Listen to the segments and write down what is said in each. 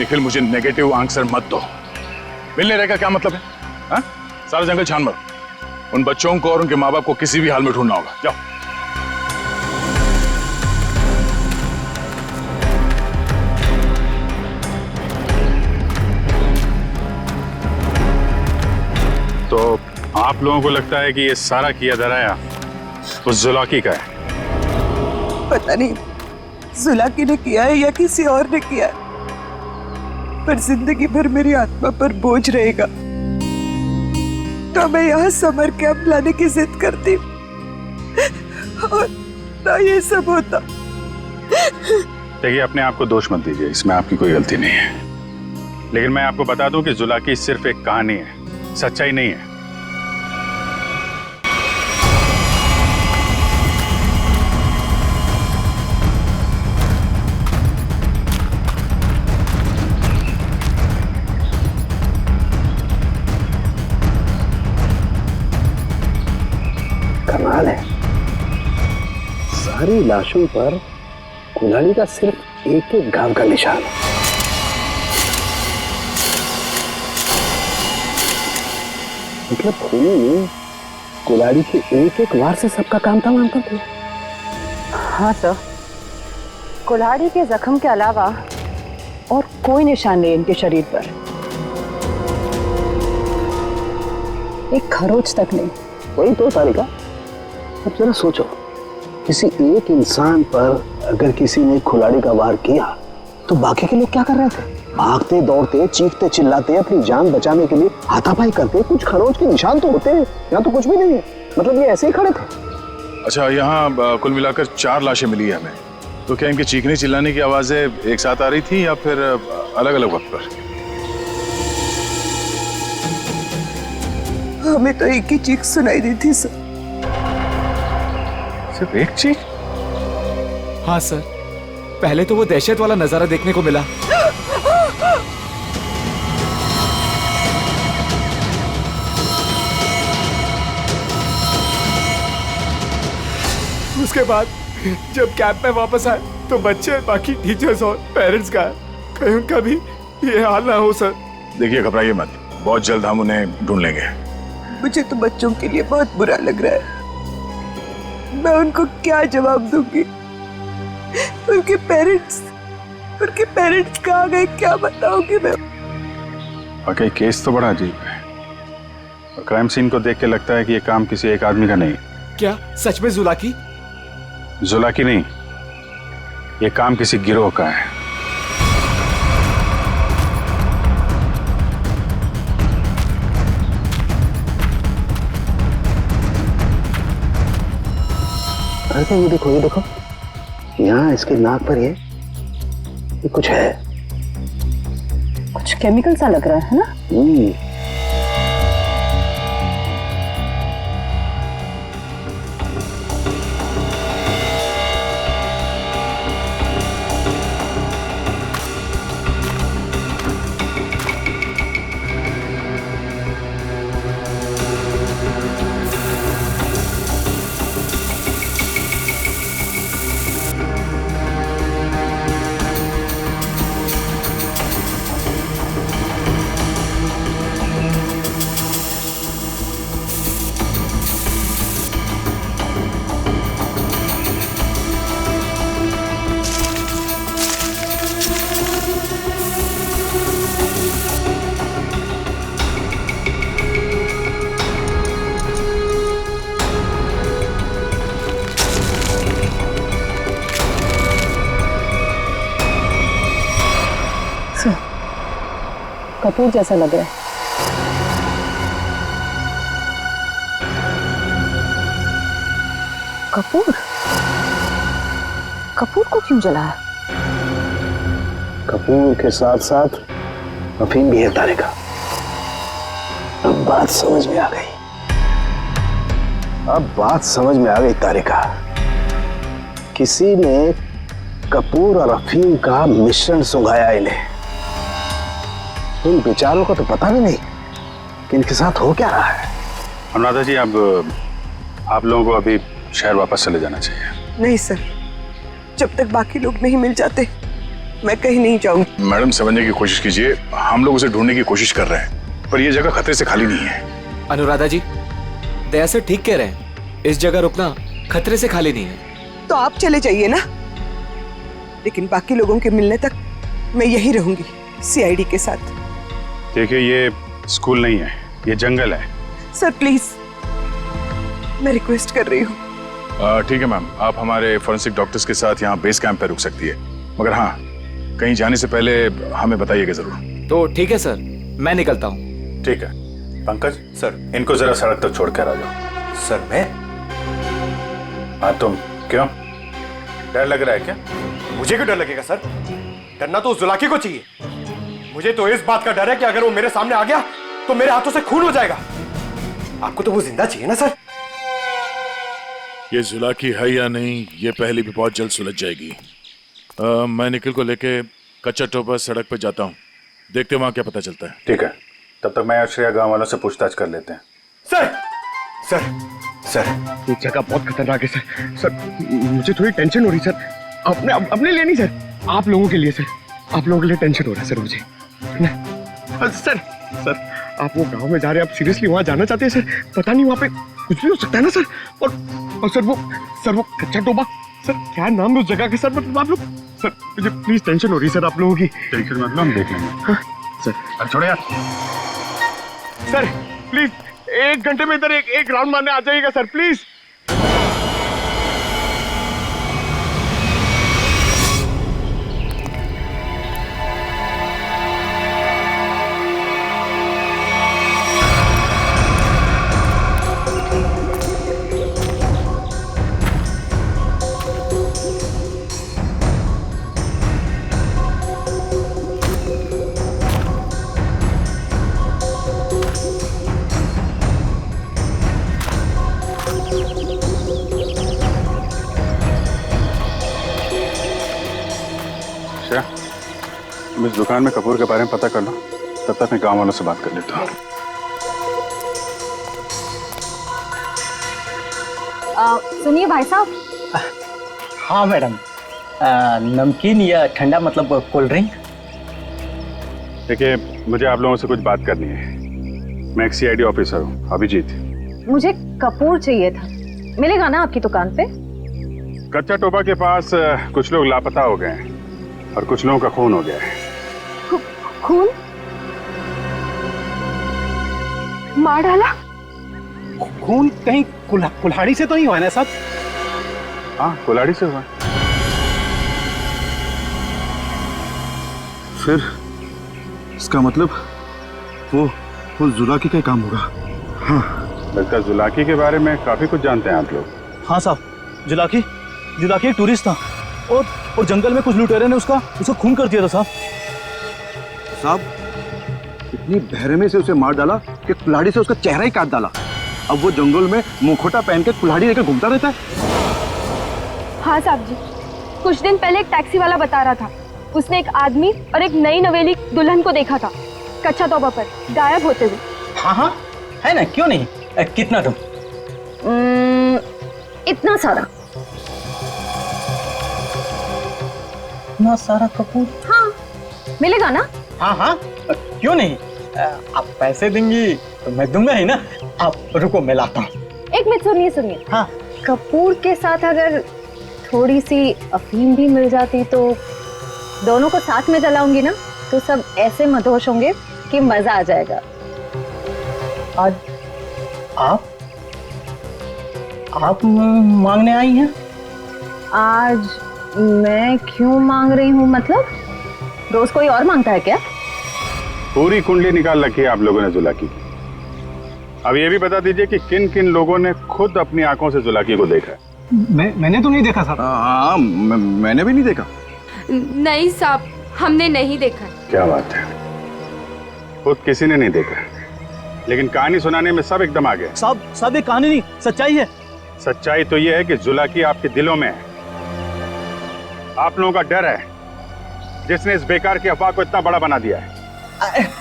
निखिल, मुझे negative answer मत दो। मिलने रहेगा क्या मतलब है? हा? सारा जंगल छान मारो। उन बच्चों को और उनके माँ बाप को किसी भी हाल में ढूंढना होगा। जाओ। तो आप लोगों को लगता है कि ये सारा किया धराया उस जुलाकी का है? पता नहीं जुलाकी ने किया है या किसी और ने किया है, पर जिंदगी भर मेरी आत्मा पर बोझ रहेगा। तो मैं यहाँ समर कैंप लाने की जिद करती और ना ये सब होता। देखिए, अपने आप को दोष मत दीजिए, इसमें आपकी कोई गलती नहीं है। लेकिन मैं आपको बता दूं कि जुलाकी सिर्फ एक कहानी है, सच्चाई नहीं है। कमाल है, सारी लाशों पर कुल्हाड़ी का सिर्फ एक एक घाव का निशान है। मतलब खूनी ने कुल्हाड़ी के एक एक वार से सबका काम तमाम कर दिया। हाँ सर, कुल्हाड़ी के जख्म के अलावा और कोई निशान नहीं इनके शरीर पर, एक खरोच तक नहीं। वही तो तारिका, अब जरा सोचो, किसी एक इंसान पर अगर किसी ने कुल्हाड़ी का वार किया तो बाकी के लोग क्या कर रहे थे? भागते दौड़ते, चीखते चिल्लाते, अपनी जान बचाने के लिए हाथापाई करते। कुछ खरोच के निशान तो होते हैं, यहाँ तो कुछ भी नहीं है। मतलब ये ऐसे ही खड़े थे। अच्छा, यहाँ कुल मिलाकर 4 लाशें मिली है हमें। तो क्या इनके चीखने चिल्लाने की आवाजें एक साथ आ रही थी या फिर अलग अलग वक्त पर? हमें तो एक ही चीख सुनाई दी थी सर। सिर्फ एक चीख? हाँ सर, पहले तो वो दहशत वाला नजारा देखने को मिला। उसके बाद जब कैंप में वापस आए तो बच्चे, बाकी टीचर्स और पेरेंट्स का कहीं उनका भी ये हाल ना हो सर। देखिए, घबराइए मत, बहुत जल्द हम उन्हें ढूंढ लेंगे। मुझे तो बच्चों के लिए बहुत बुरा लग रहा है। मैं उनको क्या जवाब दूंगी? उनके पेरेंट्स कहाँ गए, क्या बताऊंगी मैं? वाकई केस तो बड़ा अजीब है और क्राइम सीन को देख के लगता है कि ये काम किसी एक आदमी का नहीं। क्या सच में जुलाकी? जुलाकी नहीं, ये काम किसी गिरोह का है। अरे ये देखो, यहाँ इसके नाक पर ये कुछ है। कुछ केमिकल सा लग रहा है ना? कपूर जैसा लग रहा है। कपूर? कपूर को क्यों जलाया? कपूर के साथ साथ अफीम भी है तारिका। अब बात समझ में आ गई तारिका। किसी ने कपूर और अफीम का मिश्रण सुंघाया इन्हें। इन बेचारों को तो पता भी नहीं कि इनके साथ हो क्या रहा है। अनुराधा जी, अब आप लोगों को अभी शहर वापस चले जाना चाहिए। नहीं सर, जब तक बाकी लोग नहीं मिल जाते मैं कहीं नहीं जाऊंगी। मैडम समझने की कोशिश कीजिए, हम लोग उसे ढूंढने की कोशिश कर रहे हैं, पर यह जगह खतरे से खाली नहीं है। अनुराधा जी, दया सर ठीक कह रहे हैं, इस जगह रुकना खतरे से खाली नहीं है। तो आप चले जाइए ना, लेकिन बाकी लोगों के मिलने तक मैं यहीं रहूंगी सीआईडी के साथ। देखिए, ये स्कूल नहीं है, ये जंगल है। सर प्लीज, मैं रिक्वेस्ट कर रही हूँ। ठीक है मैम, आप हमारे फोरेंसिक डॉक्टर्स के साथ यहाँ बेस कैंप पे रुक सकती है, मगर हाँ, कहीं जाने से पहले हमें बताइएगा जरूर। तो ठीक है सर, मैं निकलता हूँ। ठीक है पंकज सर, इनको जरा सड़क तक छोड़ कर आ जाओ। सर मैं? हाँ तुम, क्यों डर लग रहा है क्या? मुझे क्यों डर लगेगा सर? डरना तो उस जुलाकी को चाहिए। मुझे तो इस बात का डर है कि अगर वो मेरे सामने आ गया तो मेरे हाथों से खून हो जाएगा। आपको तो वो जिंदा चाहिए ना सर? ये जुलाकी है या नहीं, ये पहले भी बहुत जल्द सुलझ जाएगी। मैं निखिल को लेके कच्चा टोपा सड़क पे जाता हूँ, देखते हैं वहां क्या पता चलता है। ठीक है, तब तक मैं और श्रेया गांव वालों से पूछताछ कर लेते हैं। सर सर सर, ये जगह बहुत खतरनाक है सर। सर मुझे थोड़ी टेंशन हो रही सर, अपने लिए नहीं सर, आप लोगों के लिए सर। आप लोगों के लिए टेंशन हो रहा है सर मुझे ना। सर आप वो गांव में जा रहे हैं, आप सीरियसली वहां जाना चाहते हैं सर? पता नहीं वहां पे कुछ भी हो सकता है ना सर। और सर वो कच्चा टोबा, सर क्या नाम है उस जगह के सर? मतलब आप लोग, सर मुझे प्लीज टेंशन हो रही है सर आप लोगों की। टेंशन मतलब हम देख लेंगे। हाँ, सर अब छोड़े यार। सर प्लीज 1 घंटे में इधर एक राउंड मारने आ जाइएगा सर प्लीज। तुम इस दुकान में कपूर के बारे में पता कर लो, तब तक मैं गांव वालों से बात कर लेता हूँ। सुनिए भाई साहब। हाँ मैडम, नमकीन या ठंडा मतलब कोल्ड ड्रिंक? देखिए, मुझे आप लोगों से कुछ बात करनी है। मैं एक सीआईडी ऑफिसर हूँ, अभिजीत। मुझे कपूर चाहिए था, मिलेगा ना आपकी दुकान पे? कच्चा टोपा के पास कुछ लोग लापता हो गए हैं और कुछ लोगों का खून हो गया है। खून? मार डाला? खून कहीं कुल्हाड़ी से तो नहीं हुआ ना साहब? हाँ, कुल्हाड़ी से हुआ। फिर इसका मतलब वो जुलाकी का काम होगा। हाँ, लगता है जुलाकी के बारे में काफी कुछ जानते हैं आप लोग। हाँ साहब, जुलाकी एक टूरिस्ट था और जंगल में कुछ लुटेरे ने उसका खून कर दिया था साहब इतनी बहरमे से उसे मार डाला कि कुल्हाड़ी से उसका चेहरा ही काट डाला। अब वो जंगल में मुखौटा पहन के कुल्हाड़ी लेकर घूमता रहता है। हाँ साहब जी, कुछ दिन पहले एक टैक्सी वाला बता रहा था, उसने एक आदमी और एक नई नवेली दुल्हन को देखा था कच्चा तोबा पर गायब होते हुए। हाँ है ना, क्यों नहीं? कितना तुम? इतना सारा। इतना सारा कपूर? हाँ, मिलेगा ना? हाँ, क्यों नहीं? आप पैसे देंगी तो मैं दूंगा ही ना। आप रुको, मैं लाता हूँ। एक मिनट, सुनिए। हाँ, कपूर के साथ अगर थोड़ी सी अफीम भी मिल जाती तो दोनों को साथ में जलाऊंगी ना, तो सब ऐसे मदहोश होंगे कि मजा आ जाएगा। आज आप मांगने आई हैं? आज मैं क्यों मांग रही हूँ? मतलब रोज कोई और मांगता है क्या? पूरी कुंडली निकाल रखी है आप लोगों ने जुलाकी की। अब ये भी बता दीजिए कि किन किन लोगों ने खुद अपनी आंखों से जुलाकी को देखा है? मैंने तो नहीं देखा साहब। हाँ, मैंने भी नहीं देखा। नहीं साहब, हमने नहीं देखा। क्या बात है, खुद किसी ने नहीं देखा, लेकिन कहानी सुनाने में सब एकदम आ गए। साहब ये कहानी नहीं, सच्चाई है। सच्चाई तो ये है कि जुलाकी आपके दिलों में है। आप लोगों का डर है जिसने इस बेकार की अफवाह को इतना बड़ा बना दिया है।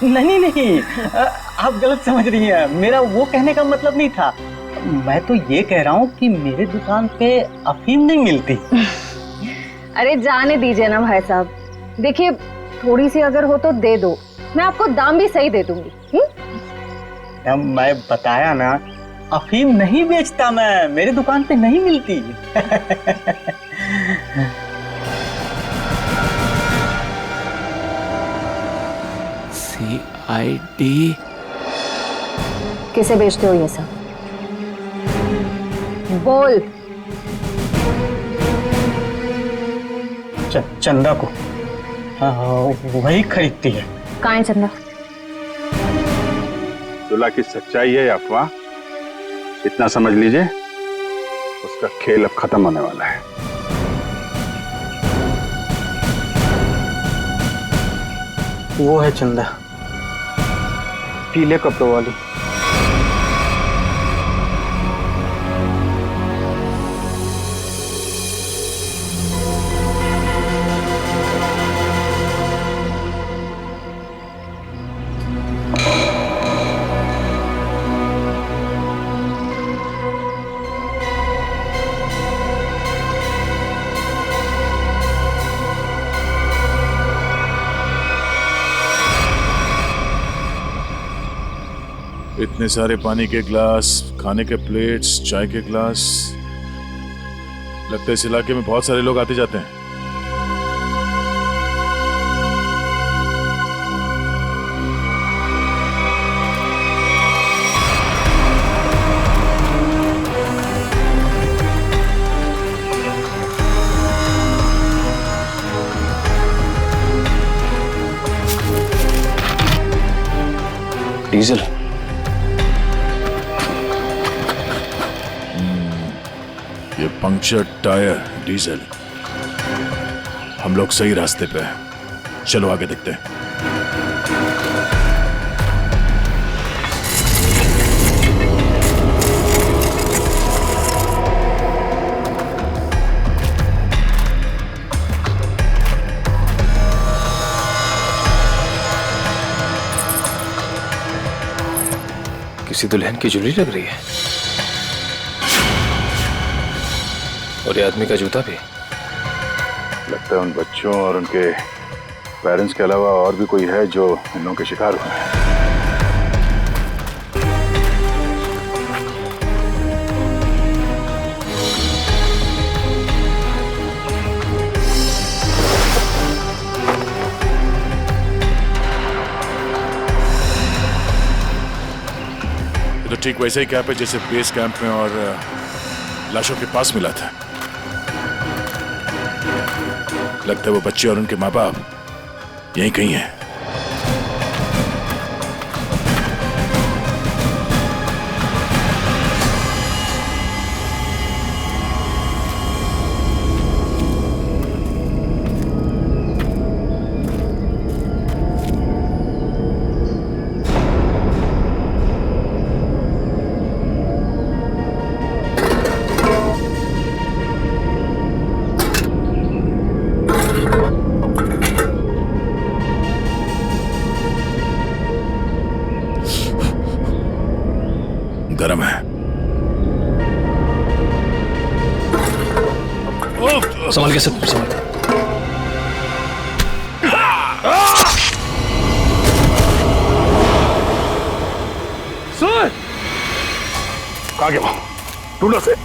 नहीं, आप गलत समझ रही हैं। मेरा वो कहने का मतलब नहीं था। मैं तो ये कह रहा हूँ कि मेरे दुकान पे अफीम नहीं मिलती। अरे जाने दीजिए ना भाई साहब, देखिए थोड़ी सी अगर हो तो दे दो, मैं आपको दाम भी सही दे दूंगी। मैं बताया ना, अफीम नहीं बेचता मैं, मेरी दुकान पे नहीं मिलती। CID किसे बेचते हो ये सब? बोल। चंदा को। हाँ, वही खरीदती है। कहाँ है चंदा? जुला की सच्चाई है या अफवाह, इतना समझ लीजिए, उसका खेल अब खत्म होने वाला है। वो है चंदा, पीले कपड़ों वाली। इतने सारे पानी के ग्लास, खाने के प्लेट्स, चाय के ग्लास, लगता है इस इलाके में बहुत सारे लोग आते जाते हैं। डीजल। ये पंक्चर टायर, डीजल। हम लोग सही रास्ते पे हैं, चलो आगे देखते हैं। किसी दुल्हन की ज्वेलरी लग रही है, और ये आदमी का जूता भी। लगता है उन बच्चों और उनके पेरेंट्स के अलावा और भी कोई है जो इन लोगों के शिकार हुए हैं। ये तो ठीक वैसे ही कैंप है जैसे बेस कैंप में और लाशों के पास मिला था। लगता है वो बच्चे और उनके माँ बाप यहीं कहीं हैं। गरम है। संभाल के सब संभाल। सर कहाँ गया? ढूंढो से।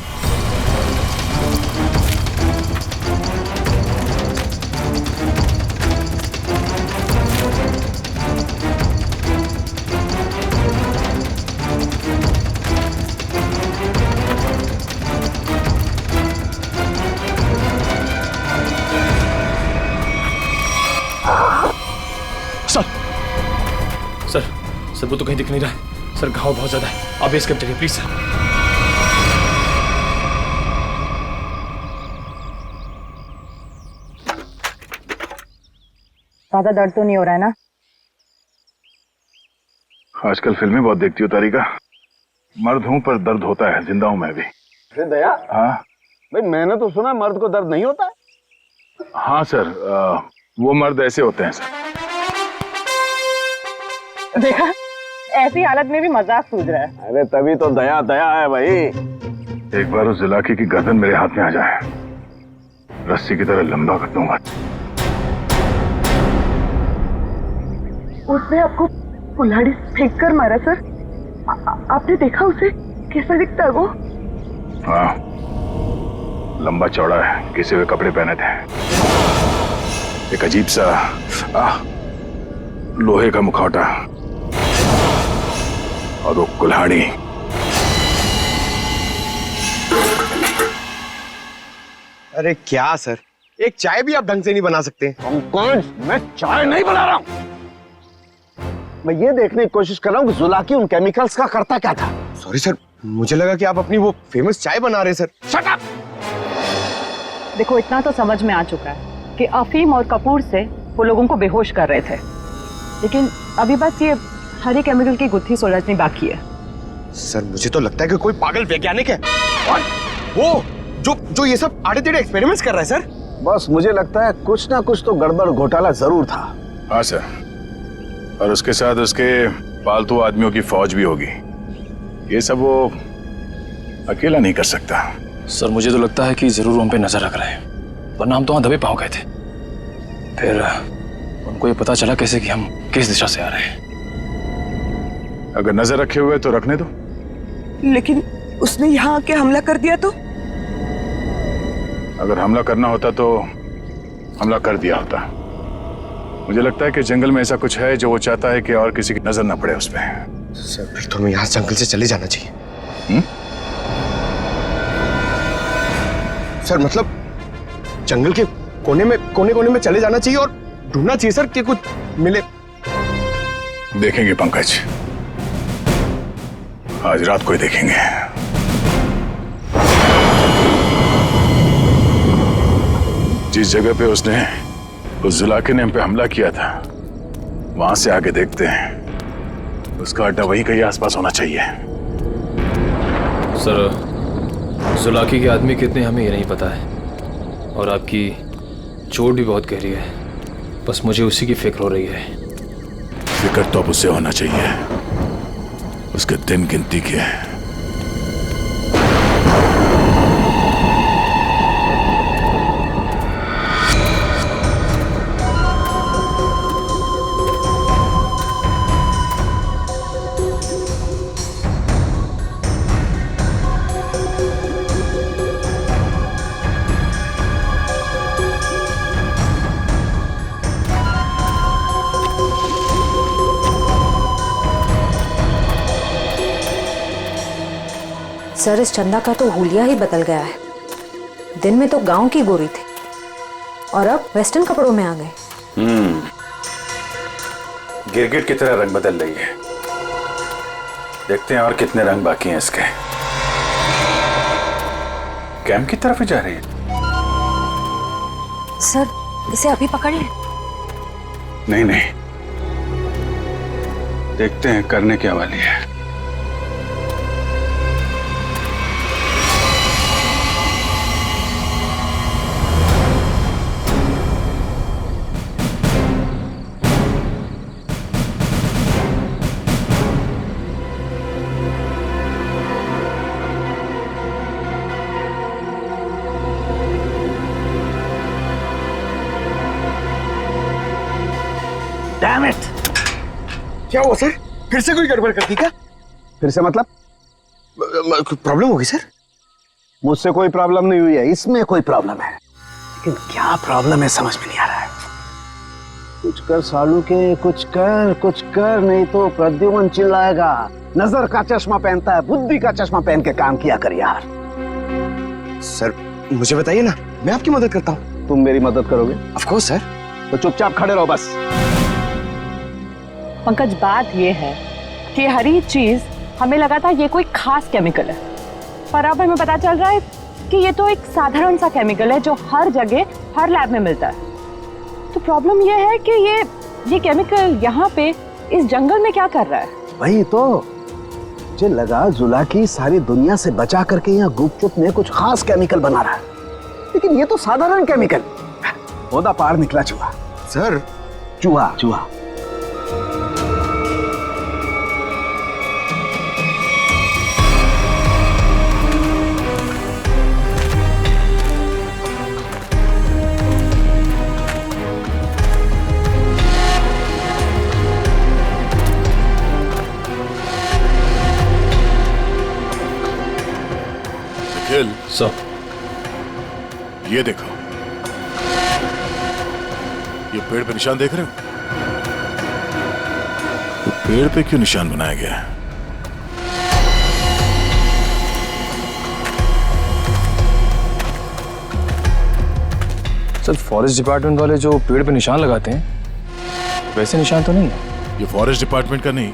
सर वो तो कहीं दिख नहीं रहा है सर, घाव बहुत ज्यादा है। आप बेस कैंप चलिए प्लीज सर। ज्यादा दर्द तो नहीं हो रहा है ना? आजकल फिल्में बहुत देखती हो तारिका। मर्द हूं पर दर्द होता है, जिंदा हूं मैं भी। दया, हाँ भाई मैंने तो सुना मर्द को दर्द नहीं होता है। हाँ सर, वो मर्द ऐसे होते हैं सर। देखा, ऐसी हालत में भी मजाक सूझ रहा है। अरे तभी तो दया दया है भाई। एक बार उस इलाके की गर्दन मेरे हाथ में आ जाए, रस्सी की तरह लंबा कर दूंगा। उसने आपको कुल्हाड़ी फेंक कर मारा सर। आपने देखा उसे? कैसा दिखता है वो? हाँ, लंबा चौड़ा है, घिसे हुए कपड़े पहने थे, एक अजीब सा लोहे का मुखौटा और वो कुल्हाड़ी। अरे क्या सर, एक चाय भी आप ढंग से नहीं बना सकते? पंकज, मैं चाय नहीं बना रहा हूं। मैं ये देखने की कोशिश कर रहा हूं कि जुलाकी उन केमिकल्स का करता क्या था। सॉरी सर, मुझे लगा कि आप अपनी वो फेमस चाय बना रहे हैं सर। Shut up! देखो, इतना तो समझ में आ चुका है कि अफीम और कपूर से वो लोगों को बेहोश कर रहे थे, लेकिन अभी बस ये हरे केमिकल की गुत्थी सुलझनी बाकी है। सर मुझे तो लगता है कि कोई पागल वैज्ञानिक है और वो जो ये सब आड़े टेढ़े एक्सपेरिमेंट्स कर रहा है सर। बस मुझे लगता है कुछ ना कुछ तो गड़बड़ घोटाला जरूर था। हाँ सर, और उसके साथ उसके पालतू आदमियों की फौज भी होगी। ये सब वो अकेला नहीं कर सकता। सर मुझे तो लगता है कि जरूर उन पे नजर रख रहे हैं, वरना हम तो वहां दबे पांव गए थे। फिर उनको ये पता चला कैसे कि हम किस दिशा से आ रहे हैं। अगर नजर रखे हुए तो रखने दो। लेकिन उसने यहाँ आके हमला कर दिया तो? अगर हमला करना होता तो हमला कर दिया होता। मुझे लगता है कि जंगल में ऐसा कुछ है जो वो चाहता है कि और किसी की नजर ना पड़े उस पर। सर फिर तो हमें यहाँ जंगल से चले जाना चाहिए। सर मतलब जंगल के कोने में चले जाना चाहिए और ढूंढना चाहिए सर कि कुछ मिले। देखेंगे पंकज, आज रात को ही देखेंगे। जिस जगह पे उसने उस जुलाके ने हम पे हमला किया था, वहां से आगे देखते हैं। उसका अड्डा वहीं कहीं आसपास होना चाहिए। सर जुलाकी के आदमी कितने हमें ये नहीं पता है, और आपकी चोट भी बहुत गहरी है। बस मुझे उसी की फिक्र हो रही है। फिक्र तो अब उससे होना चाहिए, उसके दिन गिनती के। सर इस चंदा का तो हुलिया ही बदल गया है। दिन में तो गांव की गोरी थी और अब वेस्टर्न कपड़ों में आ गए। गिरगिट की तरह रंग बदल रही है। देखते हैं और कितने रंग बाकी हैं इसके। कैंप की तरफ ही जा रही है। सर इसे अभी पकड़े? नहीं नहीं, देखते हैं करने क्या वाली है। Damn it! क्या हुआ सर? फिर से कोई गड़बड़ कर दी क्या? फिर से मतलब? प्रॉब्लम होगी सर? मुझसे कोई प्रॉब्लम नहीं हुई है, इसमें कोई प्रॉब्लम है। लेकिन क्या प्रॉब्लम है समझ में नहीं आ रहा है। कुछ कर सालू के, कुछ कर नहीं तो प्रद्युमन चिल्लाएगा। नजर का चश्मा पहनता है, बुद्धि का चश्मा पहन के काम किया कर यार। सर मुझे बताइए ना, मैं आपकी मदद करता हूँ। तुम मेरी मदद करोगे? Of course sir. तो चुपचाप खड़े रहो बस। पंकज, बात ये है कि हर एक चीज हमें लगा था ये कोई खास केमिकल है, पर अब हमें पता चल रहा है कि ये तो एक साधारण सा केमिकल है जो हर जगह हर लैब में मिलता है। तो प्रॉब्लम ये है कि ये केमिकल यहाँ पे इस जंगल में क्या कर रहा है? वही तो मुझे लगा, जुलाकी सारी दुनिया से बचा करके यहाँ गुपचुप में कुछ खास केमिकल बना रहा है, लेकिन ये तो साधारण केमिकल। ओदा पार निकला चूहा। सर चूहा चूहा। निखिल सर, ये देखो, ये पेड़ पे निशान देख रहे हो? तो पेड़ पे क्यों निशान बनाया गया है? सर फॉरेस्ट डिपार्टमेंट वाले जो पेड़ पे निशान लगाते हैं वैसे निशान तो नहीं है। ये फॉरेस्ट डिपार्टमेंट का नहीं,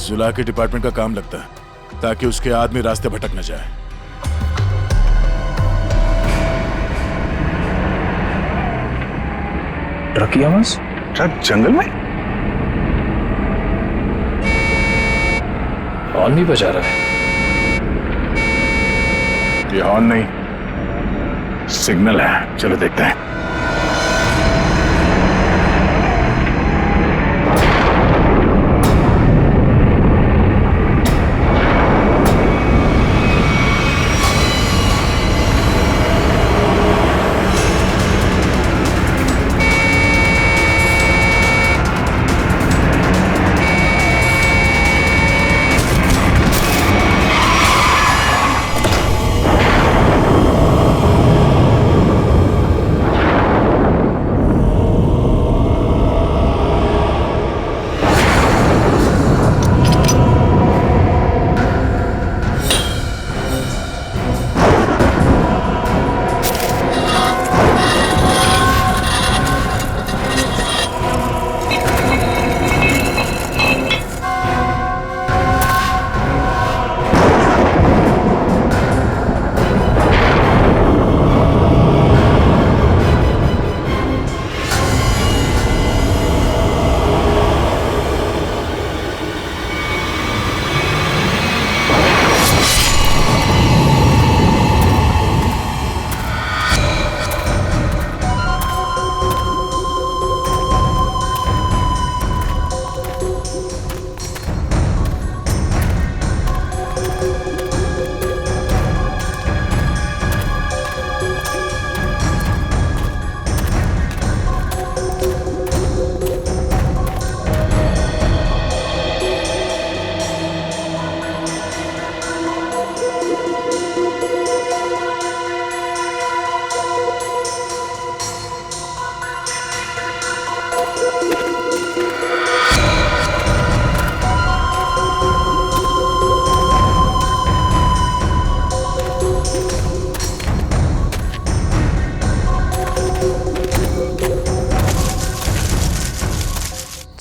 जुला के डिपार्टमेंट का काम लगता है, ताकि उसके आदमी रास्ते भटक न जाए। ट्रक की आवाज? ट्रक जंगल में? हॉर्न भी बजा रहा है। ये हॉर्न नहीं, सिग्नल है। चलो देखते हैं।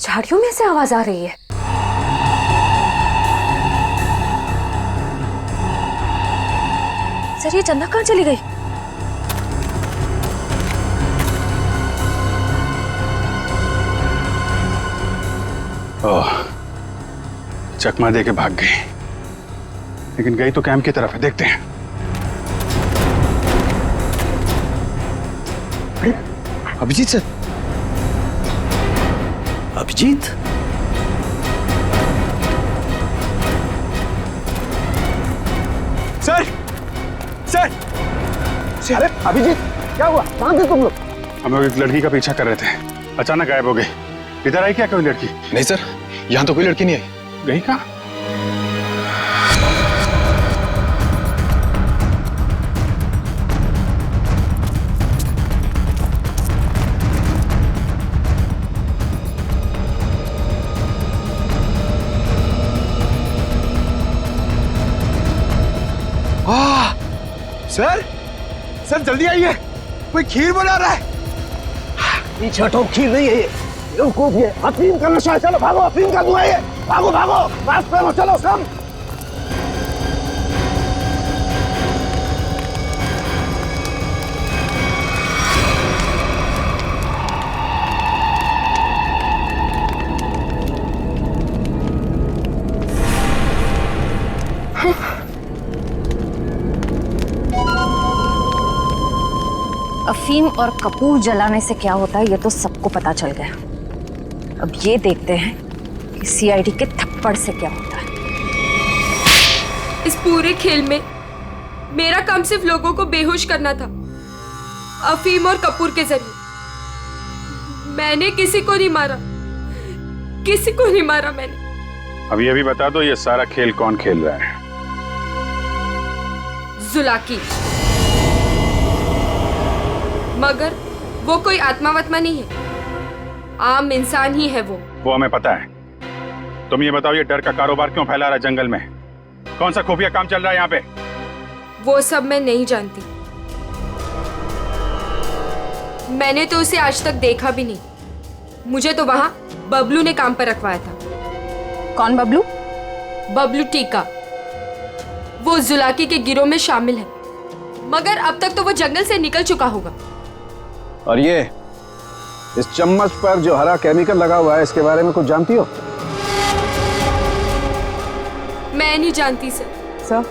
झाड़ियों में से आवाज आ रही है। सर ये चंदा कहाँ चली गई? ओह, चकमा दे के भाग गई, लेकिन गई तो कैंप की तरफ है। देखते हैं। Abhijit sir, Abhijit, sir sir अरे अभिजीत, क्या हुआ? कहाँ थे तुम लोग? हम लोग एक लड़की का पीछा कर रहे थे, अचानक गायब हो गई। इधर आई क्या कोई लड़की? नहीं सर, यहाँ तो कोई लड़की नहीं आई। गई कहाँ? सर सर जल्दी आइए, कोई खीर बना रहा है। ये छठो खीर नहीं है, ये कूद ये अफीम का नशा है। चलो भागो, अफीम का धुआं है। भागो भागो, मास्क पहनो, चलो सब। अफीम और कपूर जलाने से क्या होता है ये तो सबको पता चल गया। अब ये देखते हैं कि सीआईडी के थप्पड़ से क्या होता है। इस पूरे खेल में मेरा काम सिर्फ लोगों को बेहोश करना था, अफीम और कपूर के जरिए। मैंने किसी को नहीं मारा, किसी को नहीं मारा मैंने। अब ये भी बता दो, ये सारा खेल कौन खेल रहा है? जुलाकी। मगर वो कोई आत्मा नहीं है, आम इंसान ही है वो हमें पता है। तुम ये बताओ, ये डर का कारोबार क्यों फैला रहा है जंगल में? कौन सा खुफिया काम चल रहा है यहाँ पे? वो सब मैं नहीं जानती। मैंने तो उसे आज तक देखा भी नहीं। मुझे तो वहां बबलू ने काम पर रखवाया था। कौन बबलू? बबलू टीका। वो जुलाकी के गिरोह में शामिल है, मगर अब तक तो वो जंगल से निकल चुका होगा। और ये इस चम्मच पर जो हरा केमिकल लगा हुआ है, इसके बारे में कुछ जानती हो? मैं नहीं जानती सर। सर,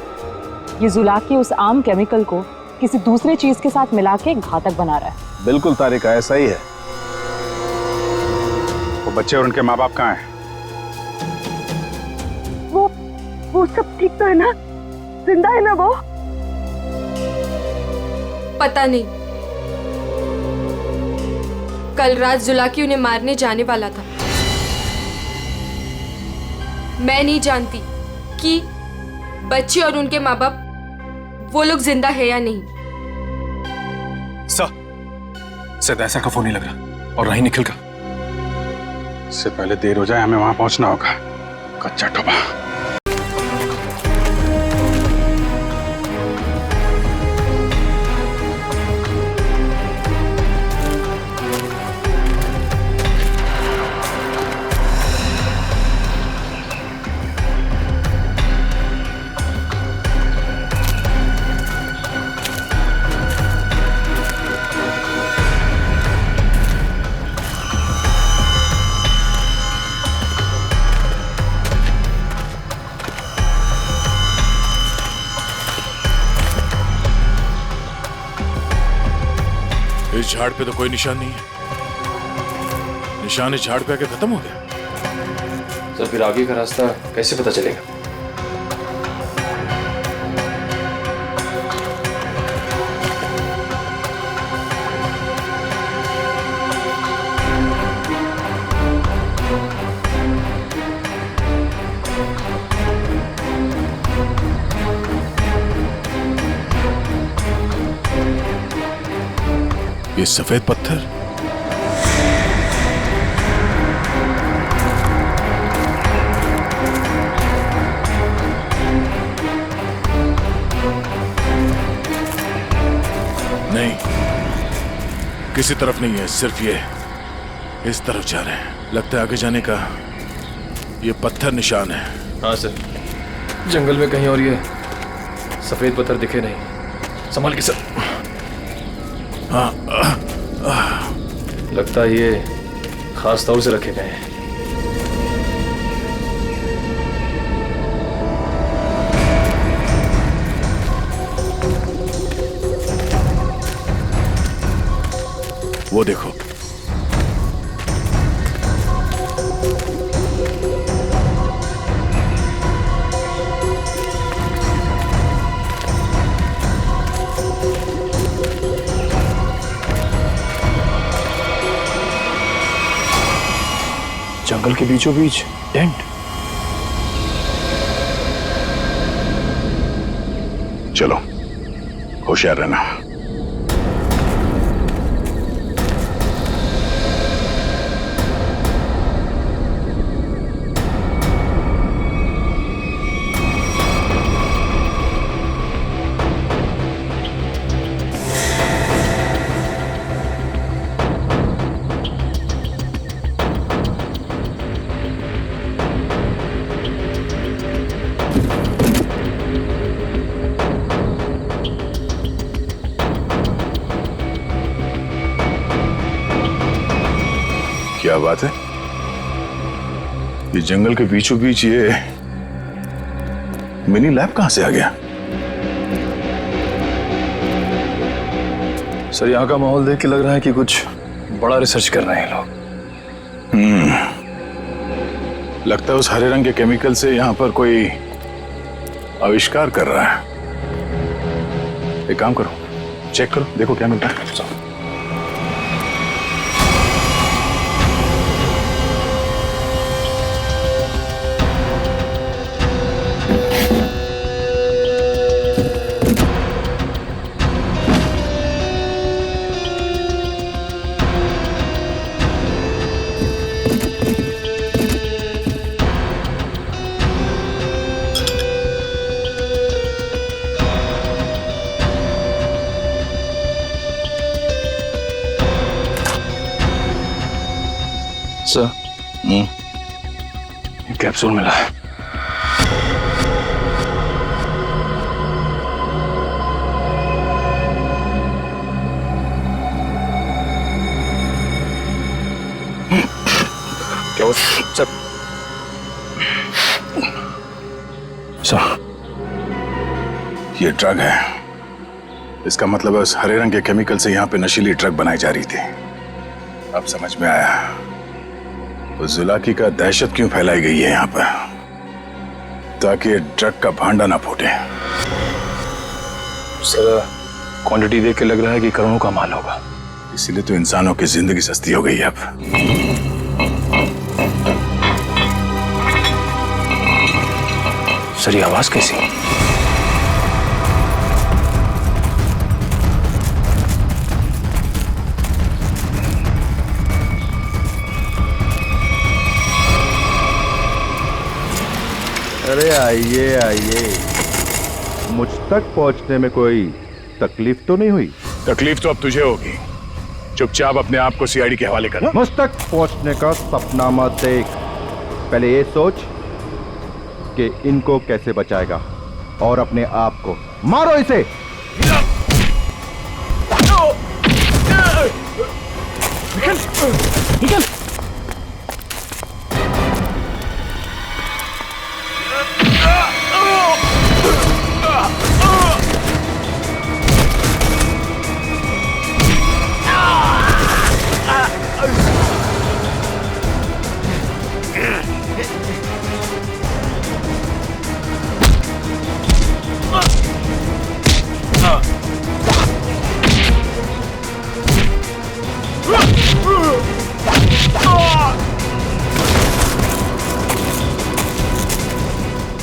ये जुलाकी उस आम केमिकल को किसी दूसरे चीज के साथ मिला के घातक बना रहा है। बिल्कुल तारिका, ऐसा ही है। वो बच्चे और उनके माँ बाप कहाँ हैं? वो सब ठीक तो है ना? जिंदा है ना वो? पता नहीं। कल रात जुलाकी उन्हें मारने जाने वाला था। मैं नहीं जानती कि बच्चे और उनके माँ बाप वो लोग जिंदा है या नहीं। सर ऐसा का फोन नहीं लग रहा, और नहीं निखिल का। इससे पहले देर हो जाए, हमें वहां पहुंचना होगा। कच्चा टोबा। इस झाड़ पे तो कोई निशान नहीं है। निशान इस झाड़ पे आके खत्म हो गया। सर फिर आगे का रास्ता कैसे पता चलेगा? ये सफेद पत्थर, नहीं किसी तरफ नहीं है, सिर्फ ये इस तरफ जा रहे हैं। लगता है आगे जाने का ये पत्थर निशान है। हाँ सर, जंगल में कहीं और ये सफेद पत्थर दिखे नहीं। संभाल के सर। हाँ, लगता है ये खास तौर से रखे गए हैं। वो देखो, जंगल के बीचों बीच टेंट। चलो होशियार रहना। क्या बात है, ये जंगल के बीचों बीच ये मिनी लैब कहां से आ गया? सर यहाँ का माहौल देख के लग रहा है कि कुछ बड़ा रिसर्च कर रहे हैं लोग। लगता है उस हरे रंग के केमिकल से यहां पर कोई आविष्कार कर रहा है। एक काम करो, चेक करो, देखो क्या मिलता है। सर कैप्सूल मिला है। क्या हुआ सर? सर ये ड्रग है। इसका मतलब है उस हरे रंग के केमिकल से यहाँ पे नशीली ड्रग बनाई जा रही थी। अब समझ में आया उस जुलाकी का दहशत क्यों फैलाई गई है यहाँ पर, ताकि ड्रग का भांडा ना फूटे। सर क्वांटिटी देख के लग रहा है कि करोड़ों का माल होगा। इसीलिए तो इंसानों की जिंदगी सस्ती हो गई है अब। सर ये आवाज कैसी? अरे आइए आइए, मुझ तक पहुंचने में कोई तकलीफ तो नहीं हुई? तकलीफ तो अब तुझे होगी। चुपचाप अपने आप को सीआईडी के हवाले कर। मुझ तक पहुंचने का सपना मत देख, पहले ये सोच कि इनको कैसे बचाएगा और अपने आप को। मारो इसे। निकल निकल।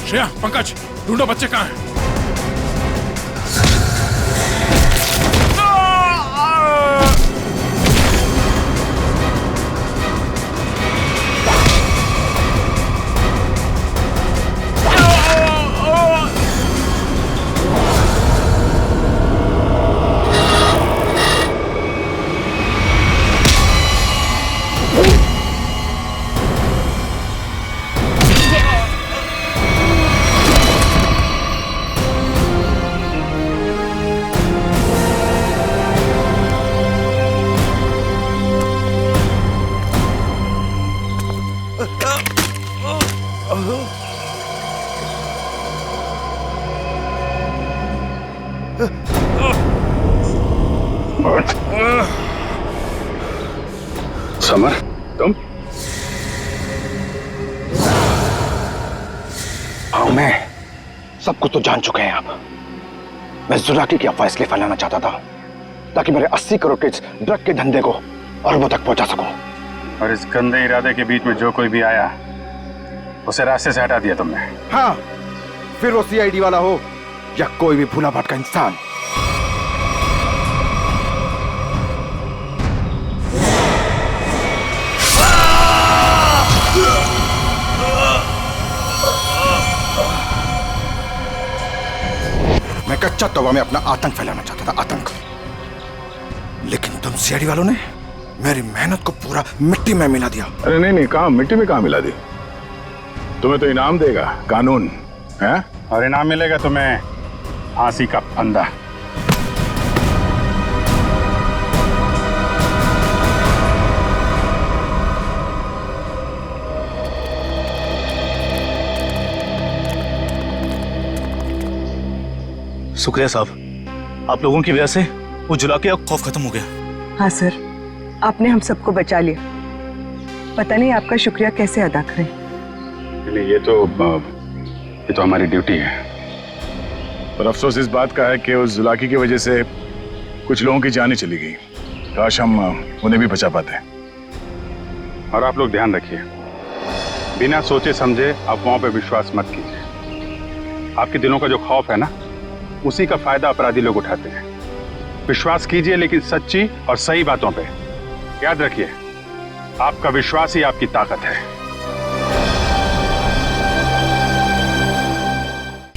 श्रेया, पंकज, ढूंढो बच्चे कहाँ हैं? समर, तुम? हाँ मैं सब कुछ तो जान चुके हैं आप। मैं जुलाकी की अफवाह इसलिए फैलाना चाहता था ताकि मेरे 80 करोड़ के ड्रग के धंधे को अरबों तक पहुंचा सकूं। और इस गंदे इरादे के बीच में जो कोई भी आया उसे रास्ते से हटा दिया तुमने। हाँ, फिर वो सीआईडी वाला हो या कोई भी भूला भटका इंसान। मैं कच्चा तवा में अपना आतंक फैलाना चाहता था, आतंक। लेकिन तुम सीआईडी वालों ने मेरी मेहनत को पूरा मिट्टी में मिला दिया। अरे नहीं नहीं, कहाँ मिट्टी में कहाँ मिला दी? तुम्हें तो इनाम देगा कानून है, और इनाम मिलेगा तुम्हें फांसी का फंदा। शुक्रिया साहब, आप लोगों की वजह से वो जुलाकी का खौफ खत्म हो गया। हाँ सर, आपने हम सबको बचा लिया। पता नहीं आपका शुक्रिया कैसे अदा करें। ये तो हमारी ड्यूटी है। पर अफसोस इस बात का है कि उस जुलाकी की वजह से कुछ लोगों की जानें चली गई। काश हम उन्हें भी बचा पाते। और आप लोग ध्यान रखिए, बिना सोचे समझे अफवाहों पर विश्वास मत कीजिए। आपके दिलों का जो खौफ है ना, उसी का फायदा अपराधी लोग उठाते हैं। विश्वास कीजिए लेकिन सच्ची और सही बातों पे। याद रखिए, आपका विश्वास ही आपकी ताकत है।